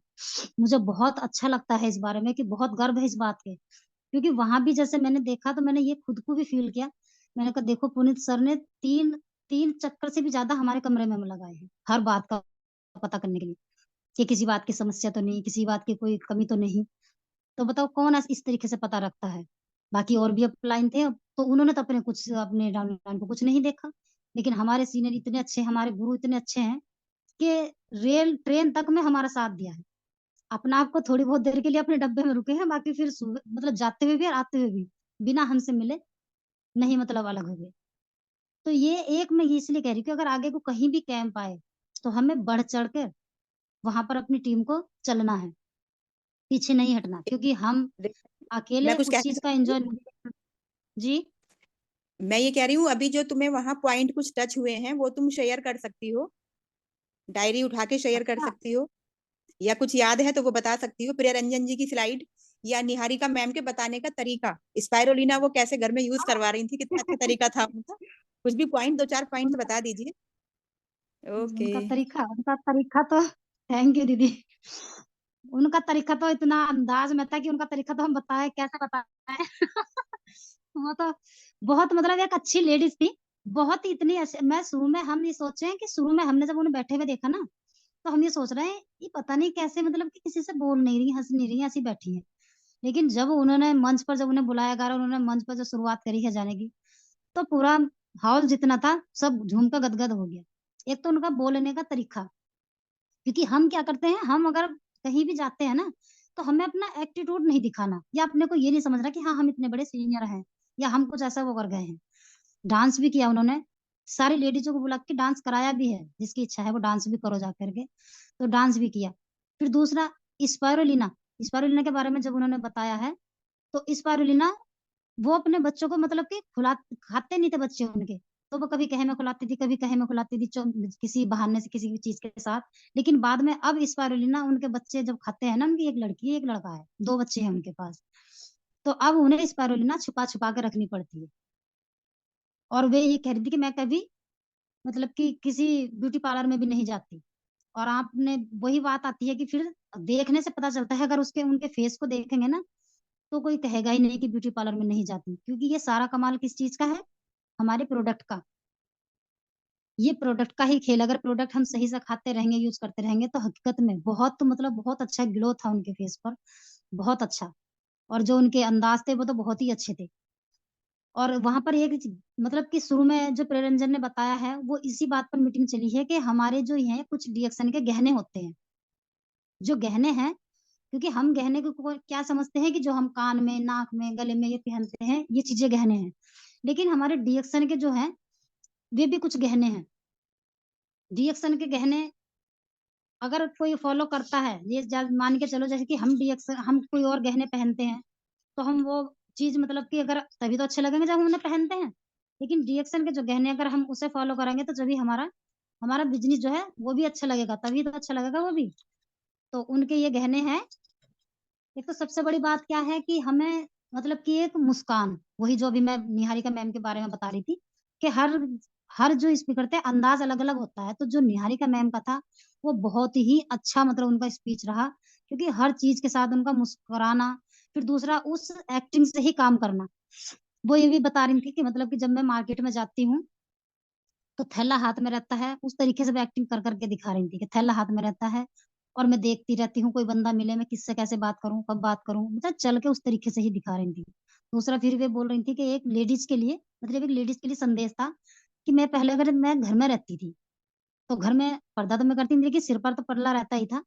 मुझे बहुत अच्छा लगता है इस बारे में कि बहुत गर्व है इस बात के, क्योंकि वहां भी जैसे मैंने देखा तो मैंने ये खुद को भी फील किया। मैंने कहा देखो पुनीत सर ने तीन तीन चक्कर से भी ज्यादा हमारे कमरे में लगाए हैं हर बात का पता करने के लिए, कि किसी बात की समस्या तो नहीं, किसी बात की कोई कमी तो नहीं। तो बताओ कौन इस तरीके से पता रखता है। बाकी और भी अपलाइन थे तो उन्होंने तो अपने कुछ अपने डाउनलाइन को कुछ नहीं देखा, लेकिन हमारे सीनियर इतने अच्छे, हमारे गुरु इतने अच्छे हैं कि रेल ट्रेन तक में हमारा साथ दिया है। अपना आपको थोड़ी बहुत देर के लिए अपने डब्बे में रुके हैं, बाकी फिर मतलब जाते हुए भी और आते हुए भी बिना हमसे मिले नहीं मतलब अलग हो गए। तो ये एक मैं ये इसलिए कह रही हूँ कि अगर आगे को कहीं भी कैंप आए तो हमें बढ़ चढ़ कर वहां पर अपनी टीम को चलना है, पीछे नहीं हटना, क्योंकि हम मैं अकेले कुछ उस कहना चीज का चाहती एंजॉय हूँ। नहीं कर सकते। जी। मैं ये कह रही हूँ, अभी जो तुम्हें वहां पॉइंट कुछ टच हुए हैं वो तुम शेयर कर सकती हो, डायरी उठा के शेयर कर अच्छा। सकती हो, या कुछ याद है तो वो बता सकती हो। प्रिया रंजन जी की स्लाइड या निहारिका मैम के बताने का तरीका, स्पाइरोलिना वो कैसे घर में यूज करवा रही थी, कितना अच्छा तरीका था उनका। कुछ भी पॉइंट, दो चार पॉइंट उनका बता दीजिए। ओके। उनका तरीका तो थैंक यू दीदी। उनका तरीका तो इतना अंदाज में था कि उनका तरीका तो हम बताए कैसे बताए। वो तो बहुत मतलब एक अच्छी लेडीज थी, बहुत ही इतनी अच्छी। मैं शुरू में हम ये सोचे हैं कि शुरू में हमने जब उन्हें बैठे हुए देखा ना, तो हम ये सोच रहे हैं ये पता नहीं कैसे मतलब कि किसी से बोल नहीं रही, हंस नहीं रही, ऐसी बैठी है। लेकिन जब उन्होंने मंच पर, जब उन्हें बुलाया गया और उन्होंने मंच पर जो शुरुआत करी है जाने की, तो पूरा हॉल जितना था सब झूम कर गदगद हो गया। एक तो उनका बोलने का तरीका, क्योंकि हम क्या करते हैं, हम अगर कहीं भी जाते हैं ना तो हमें अपना एटीट्यूड नहीं दिखाना, या अपने को ये नहीं समझना कि हाँ हम इतने बड़े सीनियर हैं या हम कुछ ऐसा वो कर गए हैं। डांस भी किया उन्होंने, सारी लेडीजों को बुला के डांस कराया भी है, जिसकी इच्छा है वो डांस भी करो जा करके, तो डांस भी किया। फिर दूसरा स्पायरुलिना, स्पायरुलिना के बारे में जब उन्होंने बताया है, तो स्पायरुलिना वो अपने बच्चों को मतलब कि खुला खाते नहीं थे बच्चे उनके, तो वो कभी कहे में खिलाती थी, कभी कहे में खिलाती थी, किसी बहाने से किसी भी चीज के साथ। लेकिन बाद में अब स्पायरुलिना उनके बच्चे जब खाते हैं ना, उनकी एक लड़की एक लड़का है, दो बच्चे हैं उनके पास, तो अब उन्हें स्पायरुलिना छुपा छुपा के रखनी पड़ती है। और वे ये कह रही थी कि मैं कभी मतलब कि किसी ब्यूटी पार्लर में भी नहीं जाती। और आपने वही बात आती है कि फिर देखने से पता चलता है, अगर उसके उनके फेस को देखेंगे ना तो कोई कहेगा ही नहीं कि ब्यूटी पार्लर में नहीं जाती, क्योंकि ये सारा कमाल किस चीज का है, हमारे प्रोडक्ट का। ये प्रोडक्ट का ही खेल, अगर प्रोडक्ट हम सही से खाते रहेंगे, यूज करते रहेंगे, तो हकीकत में बहुत मतलब बहुत अच्छा ग्लो था उनके फेस पर, बहुत अच्छा। और जो उनके अंदाज थे वो तो बहुत ही अच्छे थे। और वहां पर एक मतलब कि शुरू में जो प्रेरंजन ने बताया है, वो इसी बात पर मीटिंग चली है कि हमारे जो ये कुछ डीएक्शन के गहने होते हैं, जो गहने हैं, क्योंकि हम गहने को क्या समझते हैं कि जो हम कान में, नाक में, गले में ये पहनते हैं, ये चीजें गहने हैं। लेकिन हमारे डीएक्शन के जो हैं वे भी कुछ गहने हैं। डीएक्शन के गहने अगर कोई फॉलो करता है, ये मान के चलो जैसे कि हम डीएक्शन, हम कोई और गहने पहनते हैं, तो हम वो चीज मतलब कि अगर तभी तो अच्छे लगेंगे जब हम उन्हें पहनते हैं। लेकिन डीएक्शन के जो गहने अगर हम उसे फॉलो करेंगे तो तभी हमारा हमारा बिजनेस जो है वो भी अच्छा लगेगा, तभी तो अच्छा लगेगा वो भी। तो उनके ये गहने हैं। एक तो सबसे बड़ी बात क्या है कि हमें मतलब कि एक मुस्कान, वही जो अभी मैं निहारिका मैम के बारे में बता रही थी, कि हर हर जो स्पीकर थे अंदाज अलग अलग होता है, तो जो निहारिका मैम का था वो बहुत ही अच्छा मतलब उनका स्पीच रहा, क्योंकि हर चीज के साथ उनका मुस्कुराना। फिर दूसरा उस एक्टिंग से ही काम करना। वो ये भी बता रही थी कि मतलब कि जब मैं मार्केट में जाती हूँ तो थैला हाथ में रहता है, उस तरीके से वो एक्टिंग कर करके दिखा रही थी कि थैला हाथ में रहता है और मैं देखती रहती हूँ, कोई बंदा मिले मैं किससे कैसे बात करूं, कब बात करूं, मतलब चल के उस तरीके से ही दिखा रही थी। दूसरा फिर वे बोल रही थी कि एक लेडीज के लिए, मतलब एक लेडीज के लिए संदेश था कि मैं पहले अगर मैं घर में रहती थी तो घर में पर्दा तो मैं करती नहीं, लेकिन सिर पर तो पल्ला रहता ही था।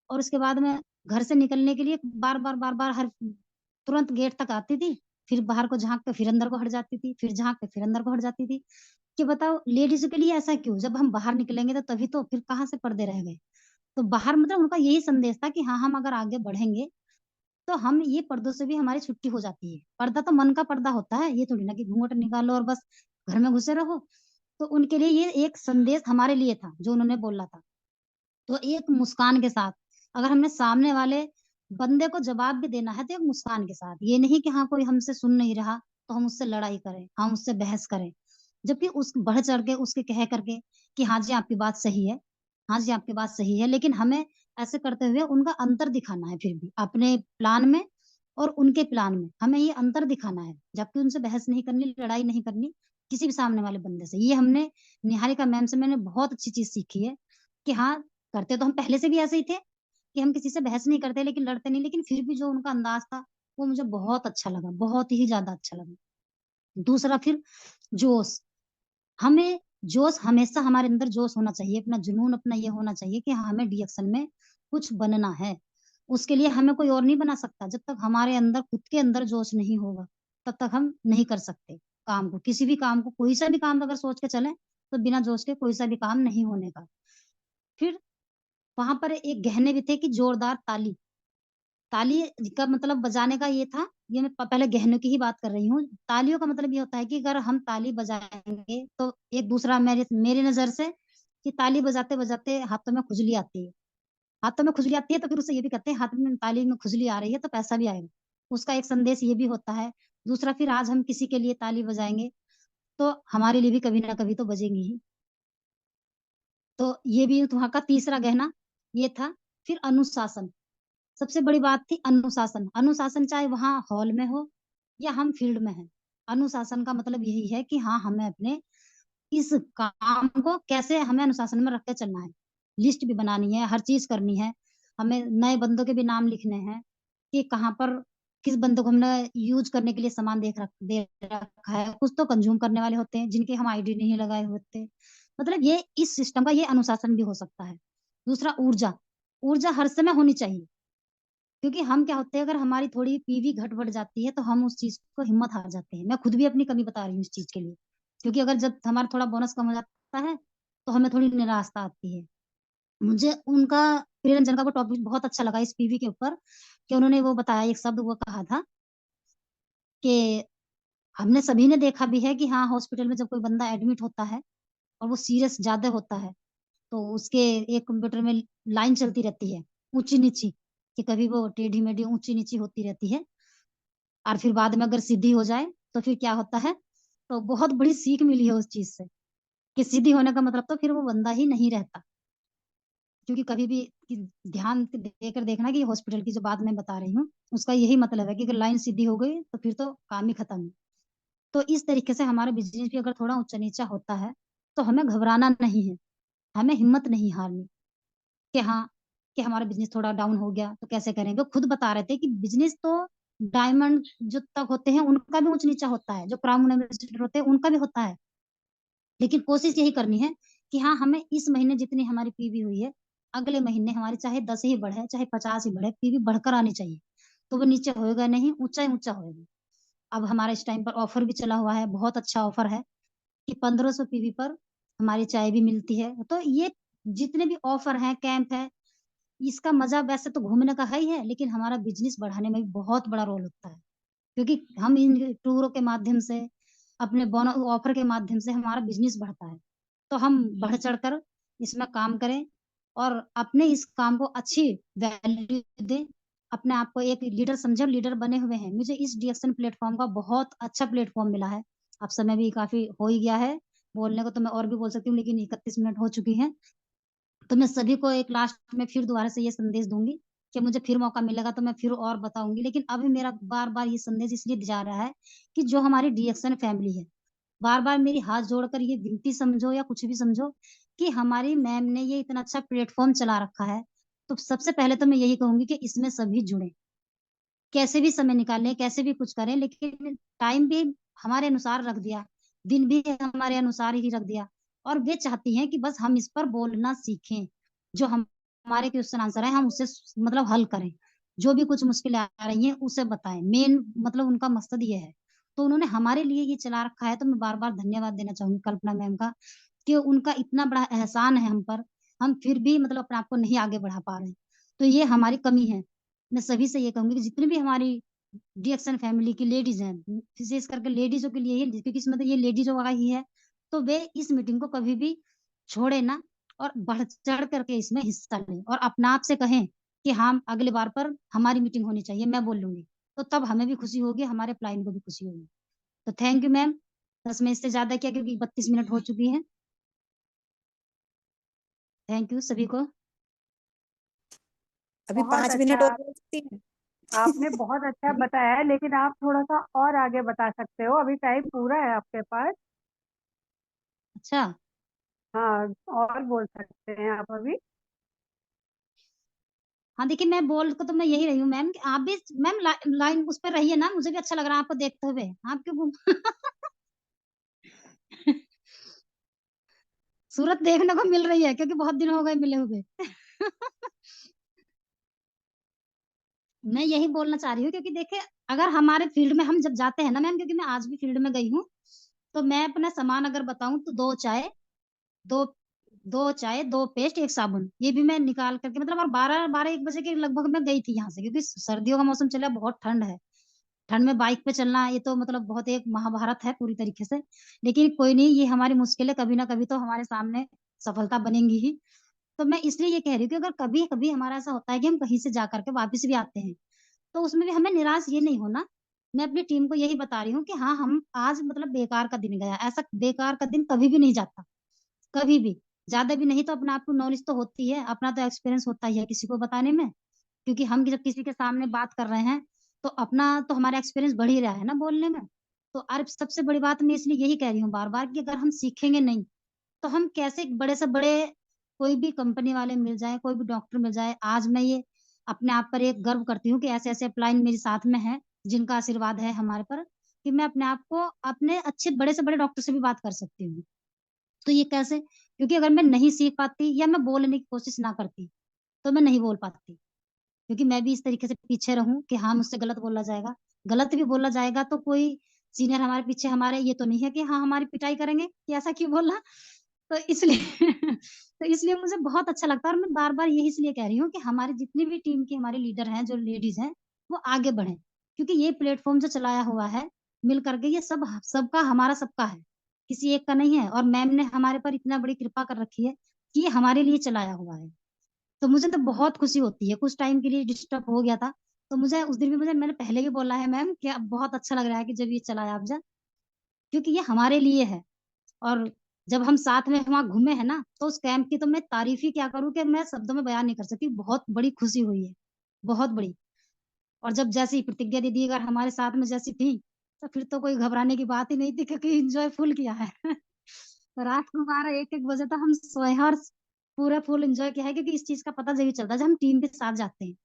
और उसके बाद में घर से निकलने के लिए बार बार हर तुरंत गेट तक आती थी, फिर बाहर को झांक के फिर अंदर को हट जाती थी, फिर झांक के फिर अंदर को हट जाती थी। कि बताओ लेडीज के लिए ऐसा क्यों, जब हम बाहर निकलेंगे तो तभी तो, फिर कहाँ से पर्दे रह गए। तो बाहर मतलब उनका यही संदेश था कि हाँ हम अगर आगे बढ़ेंगे तो हम ये पर्दों से भी हमारी छुट्टी हो जाती है। पर्दा तो मन का पर्दा होता है, ये थोड़ी ना कि घूंघट निकालो और बस घर में घुसे रहो। तो उनके लिए ये एक संदेश हमारे लिए था जो उन्होंने बोला था। तो एक मुस्कान के साथ, अगर हमने सामने वाले बंदे को जवाब भी देना है तो एक मुस्कान के साथ, ये नहीं कि हाँ कोई हमसे सुन नहीं रहा, तो हम उससे लड़ाई करें, हम उससे बहस करें, जबकि उस बढ़ चढ़ के उसके कह करके कि हाँ जी आपकी बात सही है, हाँ जी आपकी बात सही है, लेकिन हमें ऐसे करते हुए उनका अंतर दिखाना है, फिर भी अपने प्लान में और उनके प्लान में हमें ये अंतर दिखाना है, जबकि उनसे बहस नहीं करनी, लड़ाई नहीं करनी किसी भी सामने वाले बंदे से। ये हमने निहारिका मैम से मैंने बहुत अच्छी चीज सीखी है कि हाँ, करते तो हम पहले से भी ऐसे ही थे कि हम किसी से बहस नहीं करते, लेकिन लड़ते नहीं, लेकिन फिर भी जो उनका अंदाज था वो मुझे बहुत अच्छा लगा, बहुत ही ज्यादा अच्छा लगा। दूसरा फिर जोश, हमें जोश हमेशा हमारे अंदर जोश होना चाहिए, अपना जुनून अपना ये होना चाहिए कि हाँ हमें डीएक्शन में कुछ बनना है। उसके लिए हमें कोई और नहीं बना सकता, जब तक हमारे अंदर खुद के अंदर जोश नहीं होगा तब तक हम नहीं कर सकते काम को, किसी भी काम को, कोई सा भी काम अगर सोच के चले तो बिना जोश के कोई सा भी काम नहीं होने का। फिर वहां पर एक गहने भी थे कि जोरदार ताली, ताली का मतलब बजाने का ये था, ये मैं पहले गहनों की ही बात कर रही हूँ। तालियों का मतलब ये होता है कि अगर हम ताली बजाएंगे तो एक दूसरा, मेरी नजर से, कि ताली बजाते बजाते हाथों में खुजली आती है, हाथों में खुजली आती है तो फिर उसे ये भी कहते हैं हाथ में ताली में खुजली आ रही है तो पैसा भी आएगा, उसका एक संदेश ये भी होता है। दूसरा फिर आज हम किसी के लिए ताली बजाएंगे तो हमारे लिए भी कभी ना कभी तो बजेंगी ही। तो ये भी वहां का तीसरा गहना ये था। फिर अनुशासन, सबसे बड़ी बात थी अनुशासन। अनुशासन चाहे वहां हॉल में हो या हम फील्ड में हैं, अनुशासन का मतलब यही है कि हाँ हमें अपने इस काम को कैसे हमें अनुशासन में रख के चलना है, लिस्ट भी बनानी है, हर चीज करनी है, हमें नए बंदों के भी नाम लिखने हैं कि कहाँ पर किस बंदों को हमने यूज करने के लिए सामान दे रखा है। कुछ तो कंज्यूम करने वाले होते हैं जिनके हम आईडी नहीं लगाए होते, मतलब ये इस सिस्टम का ये अनुशासन भी हो सकता है। दूसरा ऊर्जा, ऊर्जा हर समय होनी चाहिए, क्योंकि हम क्या होते हैं, अगर हमारी थोड़ी पीवी घट बढ़ जाती है तो हम उस चीज को हिम्मत हार जाते हैं। मैं खुद भी अपनी कमी बता रही हूँ इस चीज के लिए, क्योंकि अगर जब हमारा थोड़ा बोनस कम हो जाता है तो हमें थोड़ी निराशा आती है। मुझे उनका, प्रियरंजन का वो टॉपिक बहुत अच्छा लगा इस पीवी के ऊपर, कि उन्होंने वो बताया, एक शब्द वो कहा था कि हमने सभी ने देखा भी है कि हाँ हॉस्पिटल में जब कोई बंदा एडमिट होता है और वो सीरियस ज्यादा होता है तो उसके एक कंप्यूटर में लाइन चलती रहती है ऊंची नीची, कि कभी वो टेढ़ी मेढ़ी ऊंची नीची होती रहती है, और फिर बाद में अगर सीधी हो जाए तो फिर क्या होता है। तो बहुत बड़ी सीख मिली है उस चीज से कि सीधी होने का मतलब तो फिर वो बंदा ही नहीं रहता, क्योंकि कभी भी ध्यान देकर देखना कि हॉस्पिटल की जो बात मैं बता रही हूँ उसका यही मतलब है कि अगर लाइन सीधी हो गई तो फिर तो काम ही खत्म है। तो इस तरीके से हमारा बिजनेस भी अगर थोड़ा ऊंचा नीचा होता है तो हमें घबराना नहीं है, हमें हिम्मत नहीं हारनी कि हाँ, कि हमारा बिजनेस थोड़ा डाउन हो गया तो कैसे करेंगे। वो खुद बता रहे थे कि बिजनेस तो डायमंड जो तक होते हैं उनका भी ऊंच नीचा होता है, जो क्राउन एम्बेसडर होते हैं उनका भी होता है, लेकिन कोशिश यही करनी है कि हाँ हमें इस महीने जितनी हमारी पीवी हुई है अगले महीने हमारी चाहे 10 ही बढ़े चाहे 50 ही बढ़े, पीवी बढ़कर आनी चाहिए। तो वो नीचे होएगा नहीं, ऊंचा ही ऊंचा होएगा। अब हमारा इस टाइम पर ऑफर भी चला हुआ है, बहुत अच्छा ऑफर है कि 1500 पीवी पर हमारी चाय भी मिलती है। तो ये जितने भी ऑफर हैं, कैंप है, इसका मजा वैसे तो घूमने का है ही है, लेकिन हमारा बिजनेस बढ़ाने में भी बहुत बड़ा रोल होता है, क्योंकि हम इन टूरों के माध्यम से, अपने बोनस ऑफर के माध्यम से हमारा बिजनेस बढ़ता है। तो हम बढ़ चढ़कर इसमें काम करें और अपने इस काम को अच्छी वैल्यू दें, अपने आप को एक लीडर समझे, लीडर बने हुए हैं। मुझे इस डीएक्शन प्लेटफॉर्म का बहुत अच्छा प्लेटफॉर्म मिला है। अब समय भी काफी हो ही गया है, बोलने को तो मैं और भी बोल सकती हूँ लेकिन 31 मिनट हो चुकी हैं। तो मैं सभी को एक लास्ट में फिर दोबारा से ये संदेश दूंगी कि मुझे फिर मौका मिलेगा तो मैं फिर और बताऊंगी, लेकिन अभी मेरा बार बार ये संदेश इसलिए जा रहा है कि जो हमारी डीएक्शन फैमिली है, बार बार मेरी हाथ जोड़कर ये विनती समझो या कुछ भी समझो कि हमारी मैम ने ये इतना अच्छा प्लेटफॉर्म चला रखा है, तो सबसे पहले तो मैं यही कहूंगी कि इसमें सभी जुड़े, कैसे भी समय निकालें, कैसे भी कुछ करें, लेकिन टाइम भी हमारे अनुसार रख दिया, दिन भी हमारे अनुसार ही रख दिया, और वे चाहती हैं कि बस हम इस पर बोलना सीखें, जो हमारे क्वेश्चन आंसर है हम उससे मतलब हल करें, जो भी कुछ मुश्किलें आ रही हैं उसे बताएं, मेन मतलब उनका मकसद ये है। तो उन्होंने हमारे लिए ये चला रखा है, तो मैं बार बार धन्यवाद देना चाहूंगी कल्पना मैम का, कि उनका इतना बड़ा एहसान है हम पर, हम फिर भी मतलब अपने आप को नहीं आगे बढ़ा पा रहे हैं। तो ये हमारी कमी है। मैं सभी से ये कहूंगी कि जितनी भी हमारी डीएक्शन फैमिली की लेडीज हैं, विशेष करके लेडीजों के लिए, क्योंकि इसमें तो ये लेडीजों का ही है, तो वे इस मीटिंग को कभी भी छोड़े ना, और बढ़ चढ़ करके इसमें हिस्सा लें और अपना आप से कहें कि हम अगले बार पर हमारी मीटिंग होनी चाहिए, मैं बोल लूंगी, तो तब हमें भी खुशी होगी, हमारे क्लाइंट को भी खुशी होगी। तो थैंक यू मैम। 10 मिनट से ज्यादा क्या, क्योंकि 32 मिनट हो चुकी है। थैंक यू सभी को। अभी बहुत 5 मिनट अच्छा, और बोल सकती हैं? आपने बहुत अच्छा बताया है, लेकिन आप थोड़ा सा और आगे बता सकते हो, अभी टाइम पूरा है आपके पास। अच्छा, हाँ, और बोल सकते हैं आप अभी। हाँ देखिए, मैं बोल को तो मैं यही रही हूँ मैम, कि आप भी मैम लाइन उस पर रहिए ना, मुझे भी अच्छा लग रहा है आपको देखते हुए। आप क्यों घूम सूरत देखने को मिल रही है, क्योंकि बहुत दिन हो गए मिले हुए। मैं यही बोलना चाह रही हूँ, क्योंकि देखिए अगर हमारे फील्ड में हम जब जाते हैं ना मैम, क्योंकि मैं आज भी फील्ड में गई हूँ, तो मैं अपना सामान अगर बताऊं तो 2 चाय, दो 2 चाय, 2 पेस्ट, 1 साबुन, ये भी मैं निकाल करके, मतलब, और 12-1 बजे के लगभग मैं गई थी यहाँ से, क्योंकि सर्दियों का मौसम चला, बहुत ठंड है। ठंड में बाइक पे चलना, ये तो मतलब बहुत एक महाभारत है पूरी तरीके से। लेकिन कोई नहीं, ये हमारी मुश्किलें कभी ना कभी तो हमारे सामने सफलता बनेंगी ही। तो मैं इसलिए ये कह रही हूँ कि अगर कभी कभी हमारा ऐसा होता है कि हम कहीं से जा करके वापस भी आते हैं, तो उसमें भी हमें निराश ये नहीं होना। मैं अपनी टीम को यही बता रही हूँ कि हाँ, हम आज मतलब बेकार का दिन गया, ऐसा बेकार का दिन कभी भी नहीं जाता, कभी भी। ज्यादा भी नहीं तो अपना आपको नॉलेज तो होती है, अपना तो एक्सपीरियंस होता ही है किसी को बताने में, क्योंकि हम जब किसी के सामने बात कर रहे हैं, तो अपना तो हमारा एक्सपीरियंस बढ़ ही रहा है ना बोलने में। तो और सबसे बड़ी बात मैं इसलिए यही कह रही हूँ बार बार, कि अगर हम सीखेंगे नहीं, तो हम कैसे बड़े से बड़े, कोई भी कंपनी वाले मिल जाए, कोई भी डॉक्टर मिल जाए। आज मैं ये अपने आप पर एक गर्व करती हूँ कि ऐसे ऐसे अपलाइन मेरे साथ में है, जिनका आशीर्वाद है हमारे पर, कि मैं अपने आप को अपने अच्छे बड़े से बड़े डॉक्टर से भी बात कर सकती हूँ। तो ये कैसे? क्योंकि अगर मैं नहीं सीख पाती या मैं बोलने की कोशिश ना करती, तो मैं नहीं बोल पाती। क्योंकि मैं भी इस तरीके से पीछे रहूं कि हाँ, मुझसे गलत बोला जाएगा, गलत भी बोला जाएगा, तो कोई सीनियर हमारे पीछे हमारे ये तो नहीं है कि हाँ हमारी पिटाई करेंगे कि ऐसा क्यों बोला। तो इसलिए तो इसलिए मुझे बहुत अच्छा लगता है, और मैं बार बार यही इसलिए कह रही हूँ कि हमारी जितनी भी टीम की हमारे लीडर हैं, जो लेडीज हैं, वो आगे बढ़े, क्योंकि ये प्लेटफॉर्म जो चलाया हुआ है मिल करके, ये सब सबका, हमारा सबका है, किसी एक का नहीं है। और मैम ने हमारे पर इतना बड़ी कृपा कर रखी है कि ये हमारे लिए चलाया हुआ है। तो मुझे तो बहुत खुशी होती है। कुछ टाइम के लिए डिस्टर्ब हो गया था, तो मुझे उस दिन भी, मैंने पहले भी बोला है मैम, कि अब बहुत अच्छा लग रहा है कि जब ये चलाया आप जा, क्योंकि ये हमारे लिए है। और जब हम साथ में वहां घूमे हैं ना, तो उस कैंप की तो मैं तारीफ ही क्या करूं, कि मैं शब्दों में बयान नहीं कर सकती। बहुत बड़ी खुशी हुई है, बहुत बड़ी। और जब जैसी प्रतिज्ञा दीदी अगर हमारे साथ में जैसी थी, तो फिर तो कोई घबराने की बात ही नहीं थी, क्योंकि एंजॉय फुल किया है। तो रात को 12-1 बजे तक हम सोए हैं, और पूरा फुल एंजॉय किया है, क्योंकि इस चीज का पता जब चलता है जब हम टीम के साथ जाते हैं।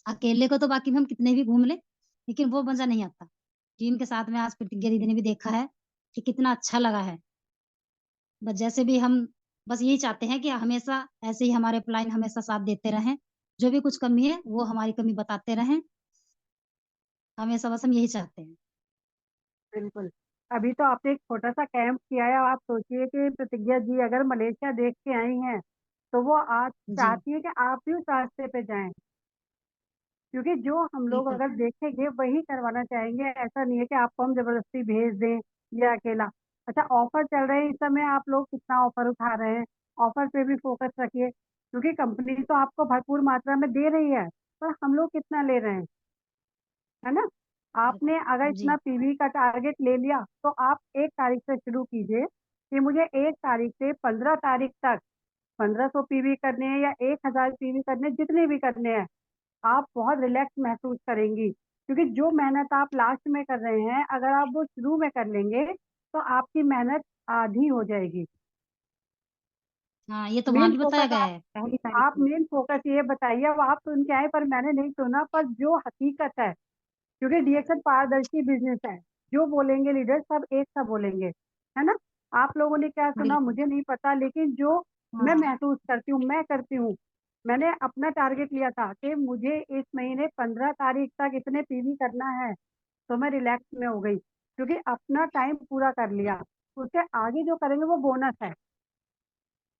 अकेले को तो बाकी हम कितने भी घूम ले, लेकिन वो मजा नहीं आता। टीम के साथ में आज प्रतिज्ञा दीदी ने भी देखा है कि कितना अच्छा लगा है। बस जैसे भी हम, बस यही चाहते हैं कि हमेशा ऐसे ही हमारे प्लान हमेशा साथ देते रहें, जो भी कुछ कमी है वो हमारी कमी बताते रहें, हमेशा, बस हम यही चाहते हैं। बिल्कुल। अभी तो आपने एक छोटा सा कैंप किया है, आप सोचिए कि प्रतिज्ञा जी अगर मलेशिया देख के आई हैं, तो वो आज जी, चाहती है कि आप भी उस रास्ते पे जाएं, क्योंकि जो हम लोग बिल्कुल। अगर देखेंगे वही करवाना चाहेंगे। ऐसा नहीं है कि आपको हम जबरदस्ती भेज दें या अकेला। अच्छा, ऑफर चल रहे हैं इस समय, आप लोग कितना ऑफर उठा रहे हैं? ऑफर पे भी फोकस रखिए, क्योंकि कंपनी तो आपको भरपूर मात्रा में दे रही है, पर हम लोग कितना ले रहे हैं, है ना? आपने अगर जी, इतना पीवी का टारगेट ले लिया, तो आप 1 तारीख से शुरू कीजिए कि मुझे 1 तारीख से 15 तारीख तक 1500 पीवी करने हैं या 1000 पीवी करने, जितने भी करने हैं, आप बहुत रिलैक्स महसूस करेंगी। क्योंकि जो मेहनत आप लास्ट में कर रहे हैं, अगर आप वो शुरू में कर लेंगे, तो आपकी मेहनत आधी हो जाएगी। हाँ, ये तो वहां मेन भी बताया फोकस गया आप है 1 तारीख आप को। मेन फोकस ये बताइए। अब आप सुन के आए, पर मैंने नहीं सुना, पर जो हकीकत है, क्योंकि डीएक्शन पारदर्शी बिजनेस है, जो बोलेंगे लीडर सब एक सा बोलेंगे, है ना? आप लोगों ने क्या सुना बिल्कुल। मुझे नहीं पता, लेकिन जो मैं हाँ, महसूस करती हूँ, मैं करती हूँ। मैंने अपना टारगेट लिया था कि मुझे इस महीने 15 तारीख तक इतने पीवी करना है, तो मैं रिलैक्स में हो गई, क्योंकि अपना टाइम पूरा कर लिया। उससे आगे जो करेंगे वो बोनस है,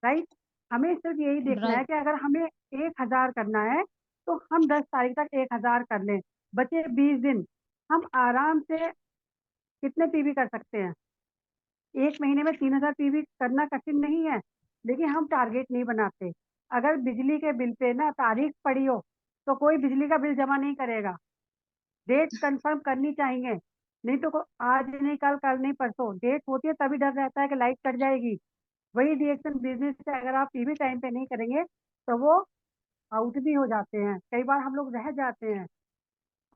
राइट? हमें सिर्फ यही देखना है ड्राइव। कि अगर हमें 1000 करना है, तो हम 10 तारीख तक 1000 कर लें। बचे 20 दिन, हम आराम से कितने पीवी कर सकते हैं? एक महीने में 3000 पीवी करना कठिन नहीं है, लेकिन हम टारगेट नहीं बनाते। अगर बिजली के बिल पे ना तारीख पड़ी हो, तो कोई बिजली का बिल जमा नहीं करेगा। डेट कंफर्म करनी चाहिए। नहीं तो आज नहीं कल नहीं परसों डेट होती है, तभी डर रहता है कि लाइट कट जाएगी। वही रिएक्शन बिजनेस से अगर आप पीवी टाइम पे नहीं करेंगे तो वो आउट भी हो जाते हैं, कई बार हम लोग रह जाते हैं,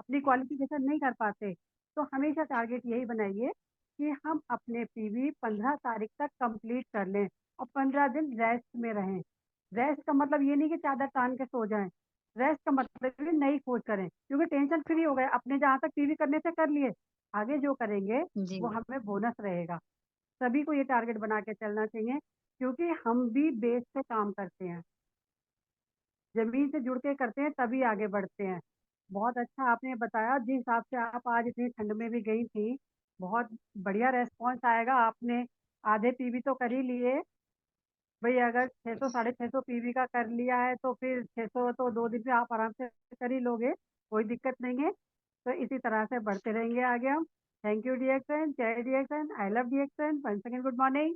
अपनी क्वालिफिकेशन नहीं कर पाते। तो हमेशा टारगेट यही बनाइए कि हम अपने पीवी 15 तारीख तक कंप्लीट कर लें और 15 दिन रेस्ट में रहें। रेस्ट का मतलब ये नहीं कि चादर तान के सो जाएं, रेस्ट का मतलब ये नई खोज करें, क्योंकि टेंशन फ्री हो गए, अपने जहाँ तक पीवी करने से कर लिए, आगे जो करेंगे जी वो हमें बोनस रहेगा। सभी को ये टारगेट बना के चलना चाहिए, क्योंकि हम भी बेस पे काम करते हैं, जमीन से जुड़ के करते हैं तभी आगे बढ़ते हैं। बहुत अच्छा आपने बताया, जिस हिसाब से आप आज इतनी ठंड में भी गई थी, बहुत बढ़िया रेस्पॉन्स आएगा। आपने आधे पीवी तो कर ही लिए भाई, अगर 600 650 पीवी का कर लिया है तो फिर 600 तो 2 दिन में आप आराम से कर ही लोगे, कोई दिक्कत नहीं है। तो इसी तरह से बढ़ते रहेंगे आगे हम। थैंक यू डियर फ्रेंड, जय dear friend, I love dear friend, one second, good morning.